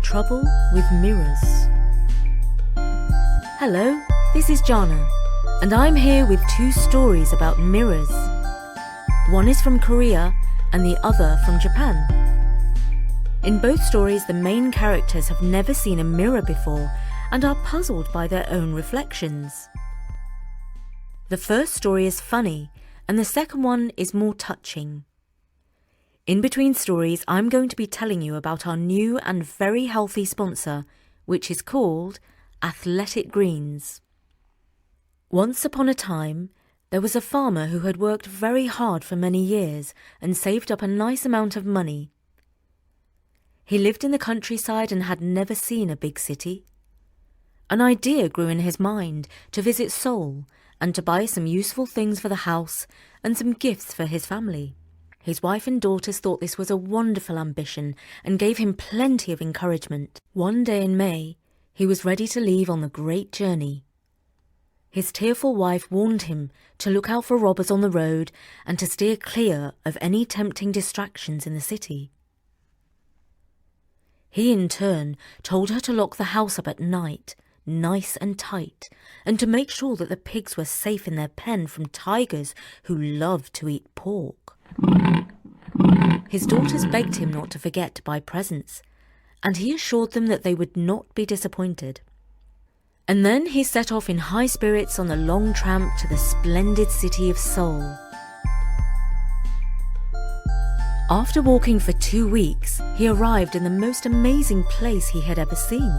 trouble with mirrors. Hello, this is Jana, and I'm here with two stories about mirrors. One is from Korea and the other from Japan. In both stories, the main characters have never seen a mirror before and are puzzled by their own reflections. The first story is funny, and the second one is more touching. In between stories, I'm going to be telling you about our new and very healthy sponsor, which is called Athletic Greens. Once upon a time, there was a farmer who had worked very hard for many years and saved up a nice amount of money. He lived in the countryside and had never seen a big city. An idea grew in his mind to visit Seoul and to buy some useful things for the house and some gifts for his family. His wife and daughters thought this was a wonderful ambition and gave him plenty of encouragement. One day in May, he was ready to leave on the great journey. His tearful wife warned him to look out for robbers on the road and to steer clear of any tempting distractions in the city. He in turn told her to lock the house up at night, nice and tight, and to make sure that the pigs were safe in their pen from tigers who loved to eat pork. His daughters begged him not to forget to buy presents, and he assured them that they would not be disappointed. And then he set off in high spirits on a long tramp to the splendid city of Seoul. After walking for 2 weeks, he arrived in the most amazing place he had ever seen.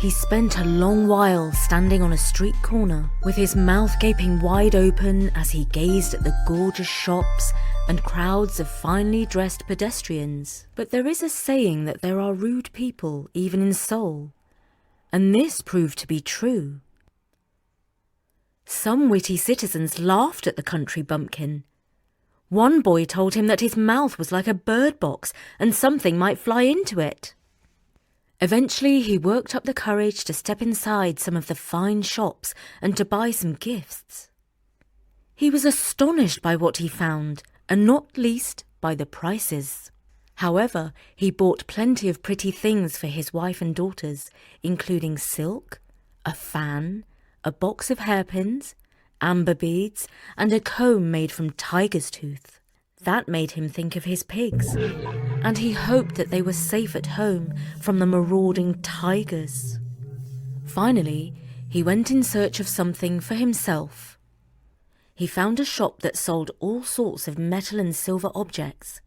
He spent a long while standing on a street corner, with his mouth gaping wide open as he gazed at the gorgeous shops and crowds of finely dressed pedestrians. But there is a saying that there are rude people even in Seoul, and this proved to be true. Some witty citizens laughed at the country bumpkin. One boy told him that his mouth was like a bird box and something might fly into it. Eventually, he worked up the courage to step inside some of the fine shops and to buy some gifts. He was astonished by what he found, and not least by the prices. However, he bought plenty of pretty things for his wife and daughters, including silk, a fan, a box of hairpins, amber beads, and a comb made from tiger's tooth. That made him think of his pigs, and he hoped that they were safe at home from the marauding tigers. Finally, he went in search of something for himself. He found a shop that sold all sorts of metal and silver objects.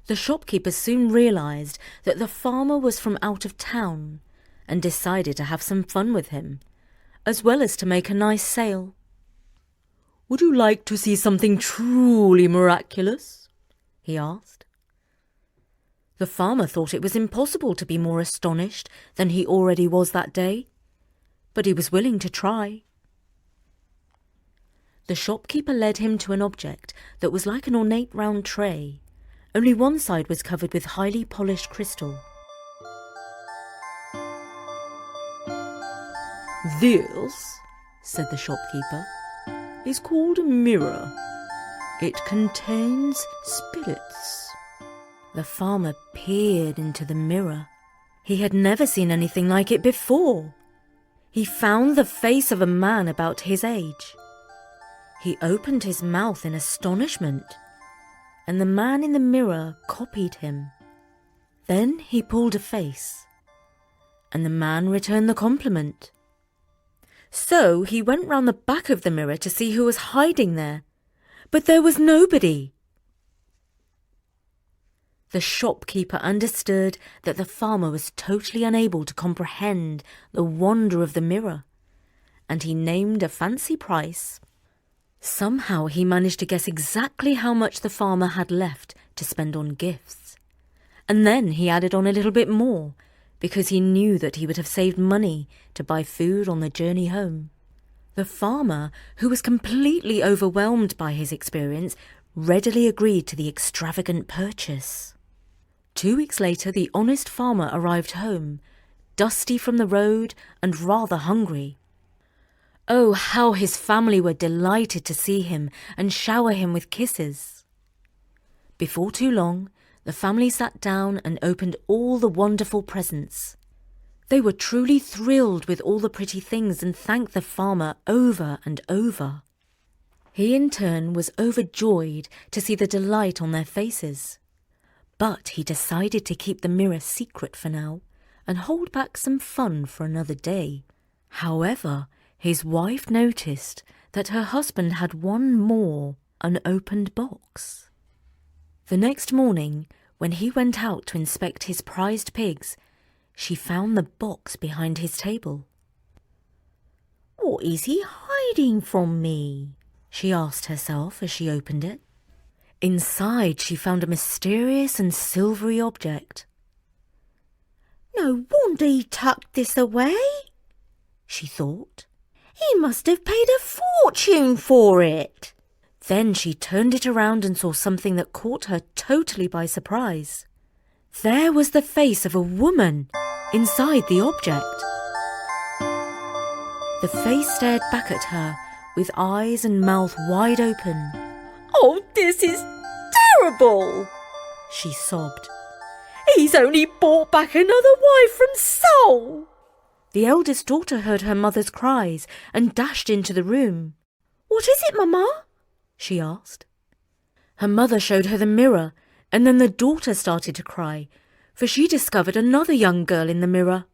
The shopkeeper soon realized that the farmer was from out of town and decided to have some fun with him, as well as to make a nice sale. "Would you like to see something truly miraculous?" he asked. The farmer thought it was impossible to be more astonished than he already was that day, but he was willing to try. The shopkeeper led him to an object that was like an ornate round tray, only one side was covered with highly polished crystal. "This," said the shopkeeper, "is called a mirror. It contains spirits." The farmer peered into the mirror. He had never seen anything like it before. He found the face of a man about his age. He opened his mouth in astonishment, and the man in the mirror copied him. Then he pulled a face, and the man returned the compliment. So he went round the back of the mirror to see who was hiding there, but there was nobody. The shopkeeper understood that the farmer was totally unable to comprehend the wonder of the mirror, and he named a fancy price. Somehow he managed to guess exactly how much the farmer had left to spend on gifts, and then he added on a little bit more, because he knew that he would have saved money to buy food on the journey home. The farmer, who was completely overwhelmed by his experience, readily agreed to the extravagant purchase. 2 weeks later, the honest farmer arrived home, dusty from the road and rather hungry. Oh, how his family were delighted to see him and shower him with kisses. Before too long, The family sat down and opened all the wonderful presents. They were truly thrilled with all the pretty things and thanked the farmer over and over. He in turn was overjoyed to see the delight on their faces. But he decided to keep the mirror secret for now and hold back some fun for another day. However, his wife noticed that her husband had one more unopened box. The next morning, when he went out to inspect his prized pigs, she found the box behind his table. "What is he hiding from me?" she asked herself as she opened it. Inside, she found a mysterious and silvery object. "No wonder he tucked this away," she thought. "He must have paid a fortune for it." Then she turned it around and saw something that caught her totally by surprise. There was the face of a woman inside the object. The face stared back at her with eyes and mouth wide open. "Oh, this is terrible," she sobbed. "He's only brought back another wife from Seoul." The eldest daughter heard her mother's cries and dashed into the room. "What is it, Mama?" she asked. Her mother showed her the mirror, and then the daughter started to cry, for she discovered another young girl in the mirror.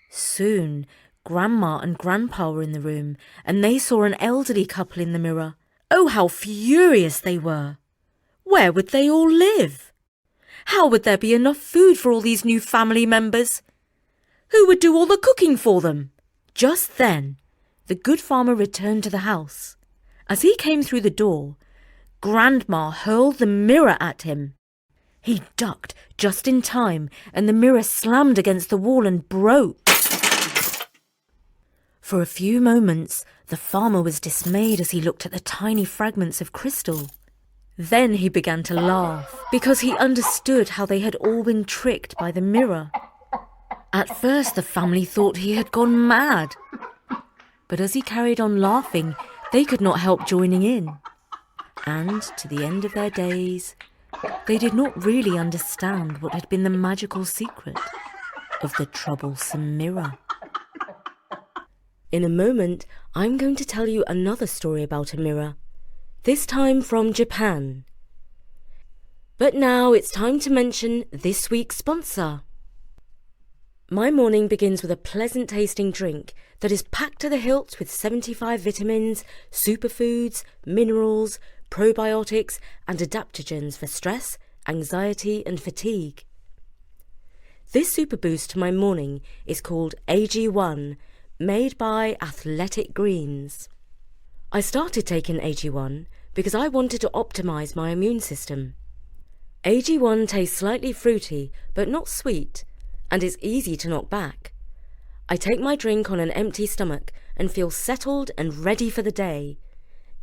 Soon, Grandma and Grandpa were in the room, and they saw an elderly couple in the mirror. Oh, how furious they were! Where would they all live? How would there be enough food for all these new family members? Who would do all the cooking for them? Just then, the good farmer returned to the house. As he came through the door, Grandma hurled the mirror at him. He ducked just in time, and the mirror slammed against the wall and broke. For a few moments, the farmer was dismayed as he looked at the tiny fragments of crystal. Then he began to laugh, because he understood how they had all been tricked by the mirror. At first, the family thought he had gone mad. But as he carried on laughing, they could not help joining in. And to the end of their days, they did not really understand what had been the magical secret of the troublesome mirror. In a moment, I'm going to tell you another story about a mirror, this time from Japan. But now it's time to mention this week's sponsor. My morning begins with a pleasant-tasting drink that is packed to the hilt with 75 vitamins, superfoods, minerals, probiotics and adaptogens for stress, anxiety and fatigue. This super boost to my morning is called AG1, made by Athletic Greens. I started taking AG1 because I wanted to optimise my immune system. AG1 tastes slightly fruity but not sweet and is easy to knock back. I take my drink on an empty stomach and feel settled and ready for the day.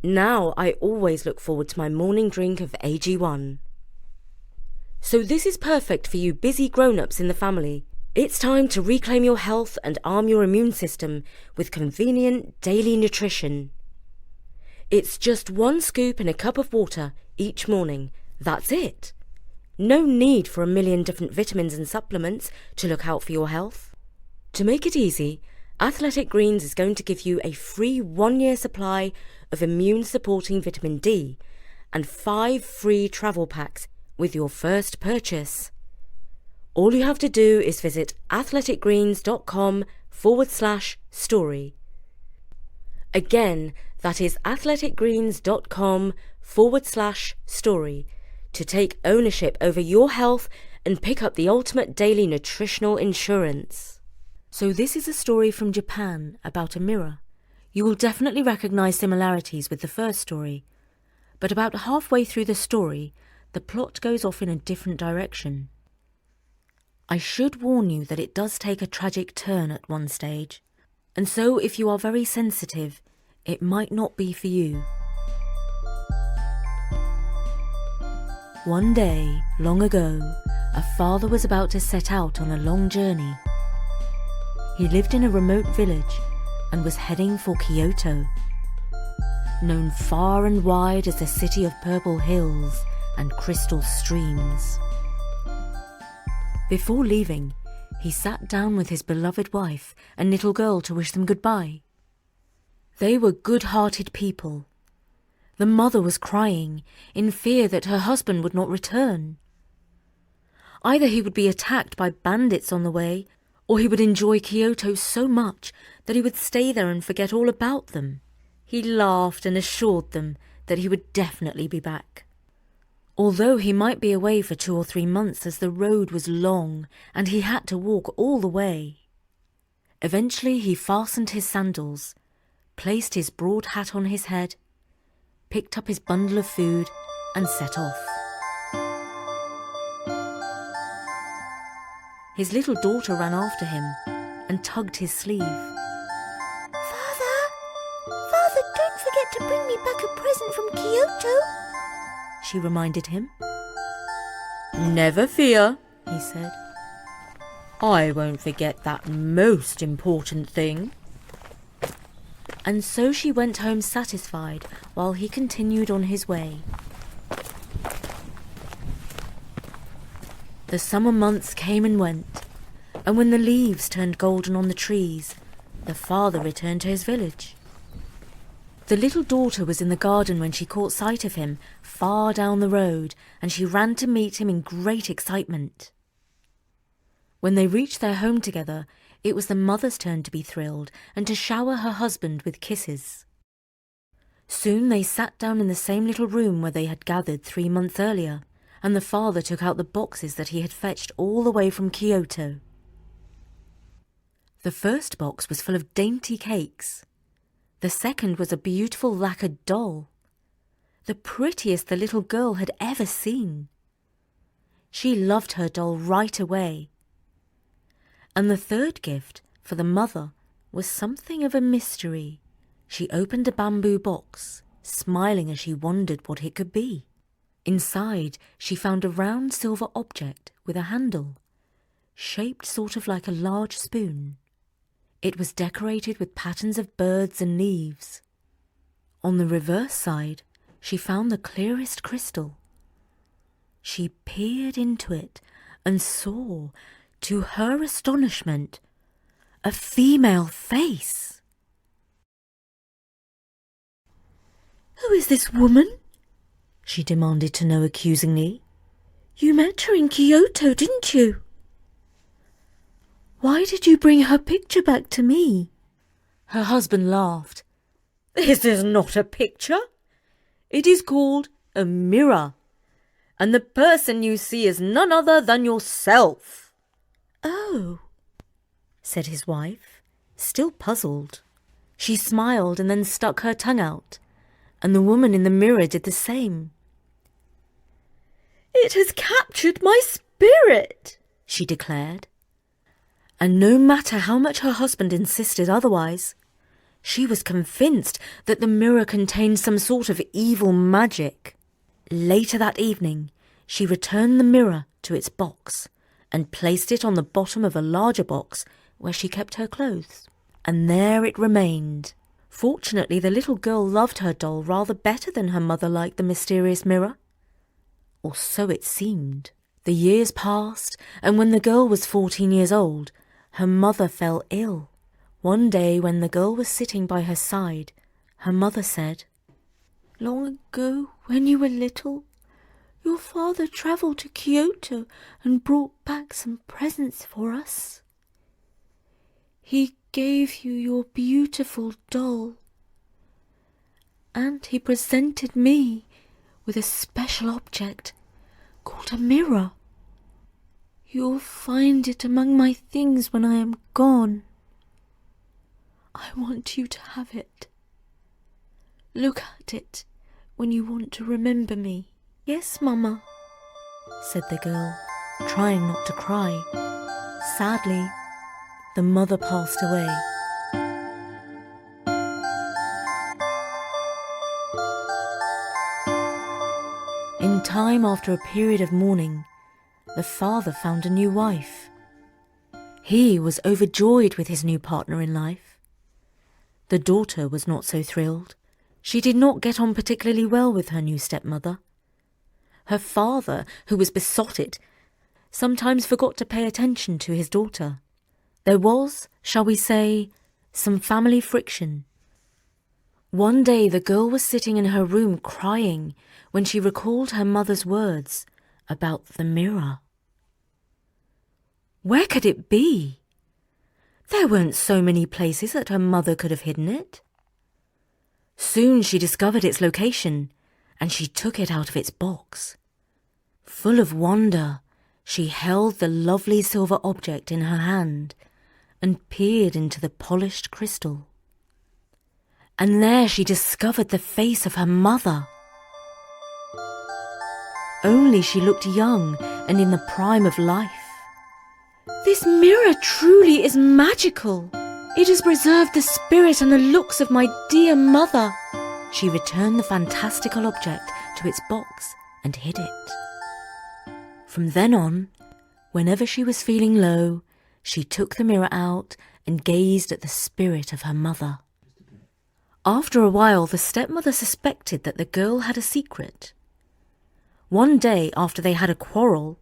Now I always look forward to my morning drink of AG1. So this is perfect for you busy grown-ups in the family. It's time to reclaim your health and arm your immune system with convenient daily nutrition. It's just 1 scoop in a cup of water each morning. That's it. No need for a million different vitamins and supplements to look out for your health. To make it easy, Athletic Greens is going to give you a free 1-year supply of immune-supporting vitamin D and 5 free travel packs with your first purchase. All you have to do is visit athleticgreens.com/story. Again, that is athleticgreens.com/story to take ownership over your health and pick up the ultimate daily nutritional insurance. So this is a story from Japan about a mirror. You will definitely recognise similarities with the first story, but about halfway through the story, the plot goes off in a different direction. I should warn you that it does take a tragic turn at one stage, and so if you are very sensitive, it might not be for you. One day, long ago, a father was about to set out on a long journey. He lived in a remote village and was heading for Kyoto. Known far and wide as the City of Purple Hills, and crystal streams. Before leaving, he sat down with his beloved wife and little girl to wish them goodbye. They were good-hearted people. The mother was crying in fear that her husband would not return. Either he would be attacked by bandits on the way, or he would enjoy Kyoto so much that he would stay there and forget all about them. He laughed and assured them that he would definitely be back. Although he might be away for 2 or 3 months as the road was long and he had to walk all the way. Eventually he fastened his sandals, placed his broad hat on his head, picked up his bundle of food and set off. His little daughter ran after him and tugged his sleeve. Father, don't forget to bring me back a present from Kyoto, she reminded him. Never fear, he said. I won't forget that most important thing. And so she went home satisfied while he continued on his way. The summer months came and went, and when the leaves turned golden on the trees, the father returned to his village. The little daughter was in the garden when she caught sight of him far down the road, and she ran to meet him in great excitement. When they reached their home together, it was the mother's turn to be thrilled and to shower her husband with kisses. Soon they sat down in the same little room where they had gathered 3 months earlier, and the father took out the boxes that he had fetched all the way from Kyoto. The first box was full of dainty cakes. The second was a beautiful lacquered doll, the prettiest the little girl had ever seen. She loved her doll right away. And the third gift, for the mother, was something of a mystery. She opened a bamboo box, smiling as she wondered what it could be. Inside, she found a round silver object with a handle, shaped sort of like a large spoon. It was decorated with patterns of birds and leaves. On the reverse side, she found the clearest crystal. She peered into it and saw, to her astonishment, a female face. Who is this woman? She demanded to know accusingly. You met her in Kyoto, didn't you? Why did you bring her picture back to me? Her husband laughed. This is not a picture. It is called a mirror. And the person you see is none other than yourself. Oh, said his wife, still puzzled. She smiled and then stuck her tongue out, and the woman in the mirror did the same. It has captured my spirit, she declared. And no matter how much her husband insisted otherwise, she was convinced that the mirror contained some sort of evil magic. Later that evening, she returned the mirror to its box and placed it on the bottom of a larger box where she kept her clothes. And there it remained. Fortunately, the little girl loved her doll rather better than her mother liked the mysterious mirror. Or so it seemed. The years passed, and when the girl was 14 years old, her mother fell ill. One day when the girl was sitting by her side, her mother said, Long ago, when you were little, your father travelled to Kyoto and brought back some presents for us. He gave you your beautiful doll, and he presented me with a special object called a mirror. You'll find it among my things when I am gone. I want you to have it. Look at it when you want to remember me. Yes, Mama, said the girl, trying not to cry. Sadly, the mother passed away. In time, after a period of mourning, the father found a new wife. He was overjoyed with his new partner in life. The daughter was not so thrilled. She did not get on particularly well with her new stepmother. Her father, who was besotted, sometimes forgot to pay attention to his daughter. There was, shall we say, some family friction. One day the girl was sitting in her room crying when she recalled her mother's words about the mirror. Where could it be? There weren't so many places that her mother could have hidden it. Soon she discovered its location, and she took it out of its box. Full of wonder, she held the lovely silver object in her hand and peered into the polished crystal. And there she discovered the face of her mother. Only she looked young and in the prime of life. This mirror truly is magical. It has preserved the spirit and the looks of my dear mother. She returned the fantastical object to its box and hid it. From then on, whenever she was feeling low, she took the mirror out and gazed at the spirit of her mother. After a while, the stepmother suspected that the girl had a secret. One day, after they had a quarrel,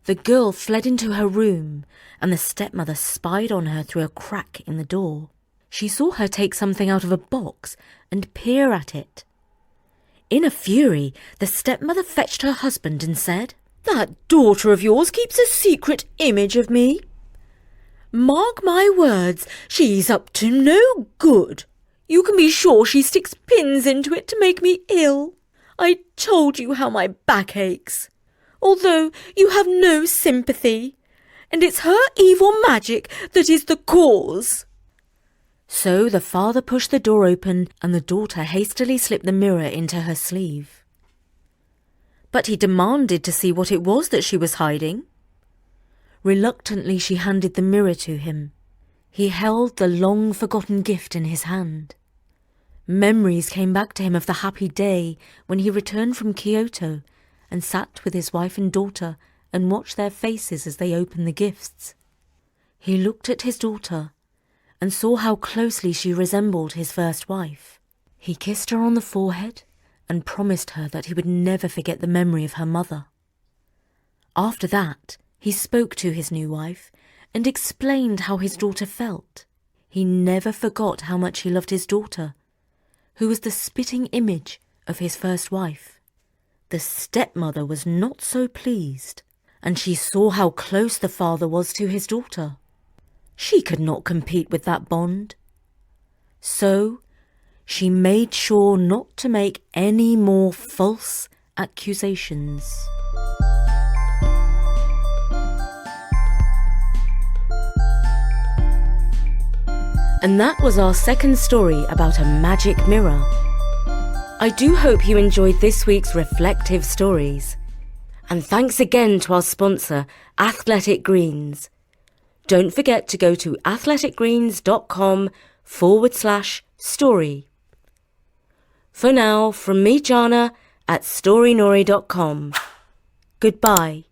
the girl fled into her room, and the stepmother spied on her through a crack in the door. She saw her take something out of a box and peer at it. In a fury, the stepmother fetched her husband and said, "That daughter of yours keeps a secret image of me. Mark my words, she's up to no good. You can be sure she sticks pins into it to make me ill. I told you how my back aches. Although you have no sympathy, and it's her evil magic that is the cause." So the father pushed the door open, and the daughter hastily slipped the mirror into her sleeve. But he demanded to see what it was that she was hiding. Reluctantly she handed the mirror to him. He held the long-forgotten gift in his hand. Memories came back to him of the happy day when he returned from Kyoto and sat with his wife and daughter and watched their faces as they opened the gifts. He looked at his daughter and saw how closely she resembled his first wife. He kissed her on the forehead and promised her that he would never forget the memory of her mother. After that, he spoke to his new wife and explained how his daughter felt. He never forgot how much he loved his daughter, who was the spitting image of his first wife. The stepmother was not so pleased, and she saw how close the father was to his daughter. She could not compete with that bond. So she made sure not to make any more false accusations. And that was our second story about a magic mirror. I do hope you enjoyed this week's reflective stories. And thanks again to our sponsor, Athletic Greens. Don't forget to go to athleticgreens.com/story. For now, from me, Jana, at storynori.com. Goodbye.